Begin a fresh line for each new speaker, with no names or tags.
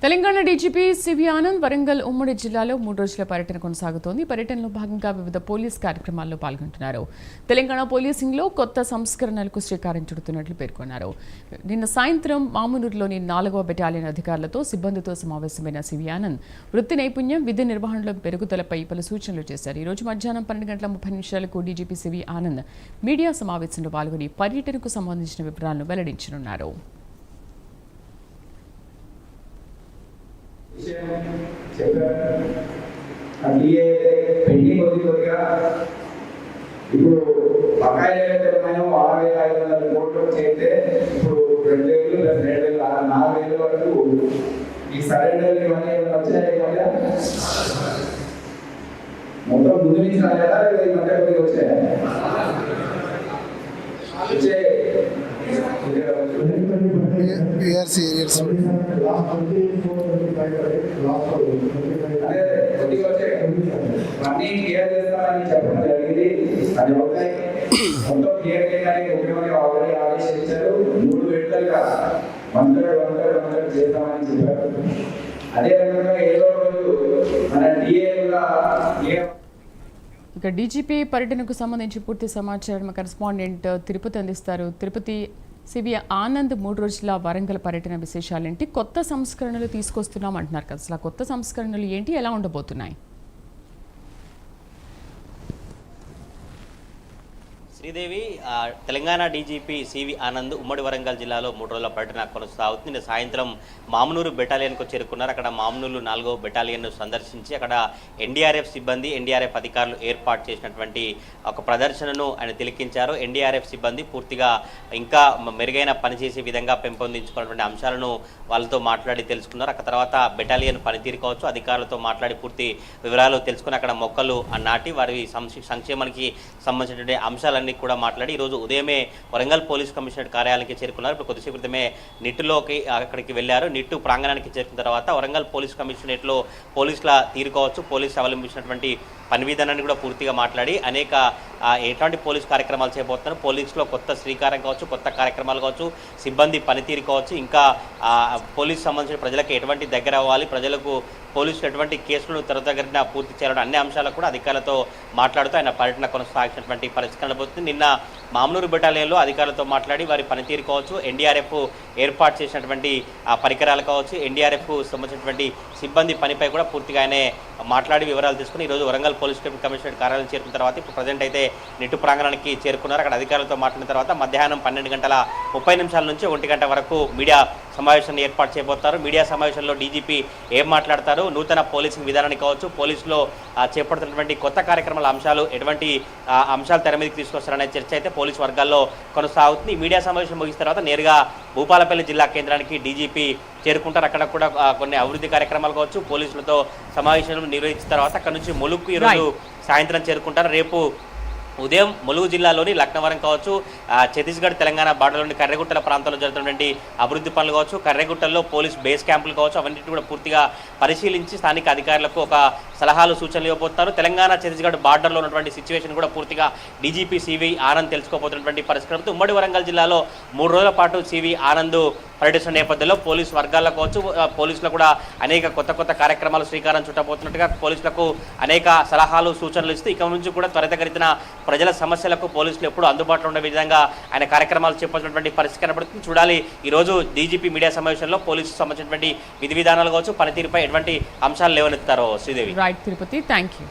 Telangana DGP CV Anand Warangal ఉమ్మడి జిల్లాలో 3 రోజుల పర్యటన కొనసాగుతోంది. పర్యటనలో భాగంగా వివిధ పోలీస్ కార్యక్రమాల్లో పాల్గొంటున్నారు. తెలంగాణ పోలీసింగ్లో కొత్త సంస్కరణలకు శ్రీకారం చుడుతున్నట్లు పేర్కొన్నారు. నిన్న సాయంత్రం మామునూరులోని 4వ బెటాలియన్ అధికారులతో సిబ్బందితో సమావేశమైన సివి ఆనంద్ వృత్తి నైపుణ్యం, విధి నిర్వహణలో పెరుగుదలపై పలు సూచనలు చేశారు. ఈ రోజు మధ్యాహ్నం 12:30 డీజీపీ సివి ఆనంద్ మీడియా సమావేశంలో పాల్గొని పర్యటనకు సంబంధించిన వివరాలను వెల్లడించనున్నారు.
పెండింగ్ కొద్దిగా ఇప్పుడు బకాయిలు ఏవైతే ఉన్నాయో 6,500 కోట్లు చేస్తే ఇప్పుడు 2,000 + 2,000 4,000 వరకు ఈ సరెండర్ ఇవన్నీ వచ్చాయి కదా. మొత్తం ముందు నుంచి రాలేదా లేదా ఈ మధ్య కొద్దిగా వచ్చాయి. అన్నీ క్లియర్ చేస్తామని చెప్పడం జరిగింది. అది ఒకసారి మొత్తం క్లియర్ చేయడానికి ముఖ్యమంత్రి ఆల్రెడీ ఆదేశించారు. 3 విడతలుగా 100 చేద్దామని చెప్పారు. అదే రకంగా ఏదో రోజు మన
ఇక డీజీపీ పర్యటనకు సంబంధించి పూర్తి సమాచారం కరెస్పాండెంట్ తిరుపతి అందిస్తారు. తిరుపతి, సివి ఆనంద్ 3 రోజుల వరంగల్ పర్యటన విశేషాలేంటి? కొత్త సంస్కరణలు తీసుకొస్తున్నాం అంటున్నారు కదా, అసలు కొత్త సంస్కరణలు ఏంటి, ఎలా ఉండబోతున్నాయి?
శ్రీదేవి, తెలంగాణ డీజీపీ సివి ఆనంద్ ఉమ్మడి వరంగల్ జిల్లాలో 3 రోజుల పర్యటన కొనసాగుతుంది. నిన్న సాయంత్రం మామునూరు బెటాలియన్కు చేరుకున్నారు. అక్కడ మామునూరు 4వ బెటాలియన్ను సందర్శించి అక్కడ ఎన్డీఆర్ఎఫ్ సిబ్బంది, ఎన్డీఆర్ఎఫ్ అధికారులు ఏర్పాటు చేసినటువంటి ఒక ప్రదర్శనను ఆయన తిలకించారు. ఎన్డీఆర్ఎఫ్ సిబ్బంది పూర్తిగా ఇంకా మెరుగైన పనిచేసే విధంగా పెంపొందించుకున్నటువంటి అంశాలను వాళ్ళతో మాట్లాడి తెలుసుకున్నారు. అక్కడ తర్వాత బెటాలియన్ పనితీరు కావచ్చు, అధికారులతో మాట్లాడి పూర్తి వివరాలు తెలుసుకుని అక్కడ మొక్కలు నాటి వారి సంక్షేమానికి సంబంధించినటువంటి అంశాలన్నీ కూడా మాట్లాడి ఈరోజు ఉదయమే వరంగల్ పోలీస్ కమిషనరేట్ కార్యాలయానికి చేరుకున్నారు. ఇప్పుడు కొద్దిసేపు క్రితమే నిట్టులోకి అక్కడికి వెళ్లారు. నిట్టు ప్రాంగణానికి చేరుకున్న తర్వాత వరంగల్ పోలీస్ కమిషనరేట్లో పోలీసుల తీరు కావచ్చు, పోలీసులు అవలంబించినటువంటి పని విధానాన్ని కూడా పూర్తిగా మాట్లాడి అనేక ఎట్లాంటి పోలీస్ కార్యక్రమాలు చేయబోతున్నారు, పోలీసులో కొత్త శ్రీకారం కావచ్చు, కొత్త కార్యక్రమాలు కావచ్చు, సిబ్బంది పనితీరు కావచ్చు, ఇంకా పోలీసు సంబంధించిన ప్రజలకు ఎటువంటి దగ్గర అవ్వాలి, ప్రజలకు పోలీసులు ఎటువంటి కేసులను త్వరితగతిన పూర్తి చేయాలని అన్ని అంశాలకు కూడా అధికారులతో మాట్లాడుతూ ఆయన పర్యటన కొనసాగించినటువంటి పరిస్థితి కనబోతుంది. నిన్న మామునూరు బెటాలియన్లో అధికారులతో మాట్లాడి వారి పనితీరు కావచ్చు, ఎన్డీఆర్ఎఫ్ ఏర్పాటు చేసినటువంటి పరికరాలు కావచ్చు, ఎన్డీఆర్ఎఫ్ సంబంధించినటువంటి సిబ్బంది పనిపై కూడా పూర్తిగా ఆయనే మాట్లాడి వివరాలు తీసుకుని ఈరోజు వరంగల్ పోలీస్ కమిషనరేట్ కార్యాలయం చేరుకున్న తర్వాత ఇప్పుడు ప్రజెంట్ అయితే నిట్టు ప్రాంగణానికి చేరుకున్నారు. అక్కడ అధికారులతో మాట్లాడిన తర్వాత మధ్యాహ్నం 12:30 నుంచి 1 గంట వరకు మీడియా సమావేశాన్ని ఏర్పాటు చేయబోతారు. మీడియా సమావేశంలో డీజీపీ ఏం మాట్లాడతారు, నూతన పోలీసింగ్ విధానాన్ని కావచ్చు, పోలీసులో చేపడుతున్నటువంటి కొత్త కార్యక్రమాల అంశాలు, ఎటువంటి అంశాలు తెర మీదకి తీసుకొస్తారనే చర్చ అయితే పోలీసు వర్గాల్లో కొనసాగుతుంది. మీడియా సమావేశం ముగిసిన తర్వాత నేరుగా భూపాలపల్లి జిల్లా కేంద్రానికి డీజీపీ చేరుకుంటారు. అక్కడ కూడా కొన్ని అభివృద్ధి కార్యక్రమాలు కావచ్చు, పోలీసులతో సమావేశం నిర్వహించిన తర్వాత అక్కడ నుంచి ములుగుకు ఈరోజు సాయంత్రం చేరుకుంటారు. రేపు ఉదయం ములుగు జిల్లాలోని లక్నవరం కావచ్చు, ఛత్తీస్గఢ్ తెలంగాణ బార్డర్లోని కర్రెగుట్టల ప్రాంతంలో జరుగుతున్నటువంటి అభివృద్ధి పనులు కావచ్చు, కర్రెగుట్టల్లో పోలీస్ బేస్ క్యాంపులు కావచ్చు, అవన్నింటినీ కూడా పూర్తిగా పరిశీలించి స్థానిక అధికారులకు ఒక సలహాలు సూచనలు ఇవ్వబోతున్నారు. తెలంగాణ ఛత్తీస్గఢ్ బార్డర్లో ఉన్నటువంటి సిచ్యువేషన్ కూడా పూర్తిగా డీజీపీ సివి ఆనంద్ తెలుసుకోబోతున్నటువంటి పరిస్థితి. ఉమ్మడి వరంగల్ జిల్లాలో 3 రోజుల పాటు సివి ఆనంద్ పర్యటిస్తున్న నేపథ్యంలో పోలీసు వర్గాల్లో కావచ్చు, పోలీసులు కూడా అనేక కొత్త కార్యక్రమాలు శ్రీకారం చుట్టబోతున్నట్టుగా పోలీసులకు అనేక సలహాలు సూచనలు ఇస్తూ ఇక నుంచి కూడా త్వరితగతిన ప్రజల సమస్యలకు పోలీసులు ఎప్పుడు అందుబాటులో ఉండే విధంగా ఆయన కార్యక్రమాలు చేపట్టినటువంటి పరిస్థితి కనబడుతుంది. చూడాలి ఈరోజు డీజీపీ మీడియా సమావేశంలో పోలీసుకు సంబంధించినటువంటి విధి విధానాలు కావచ్చు, పనితీరుపై ఎటువంటి అంశాలు లేవనెత్తారో. Sridevi.
Right Tirupati, thank you.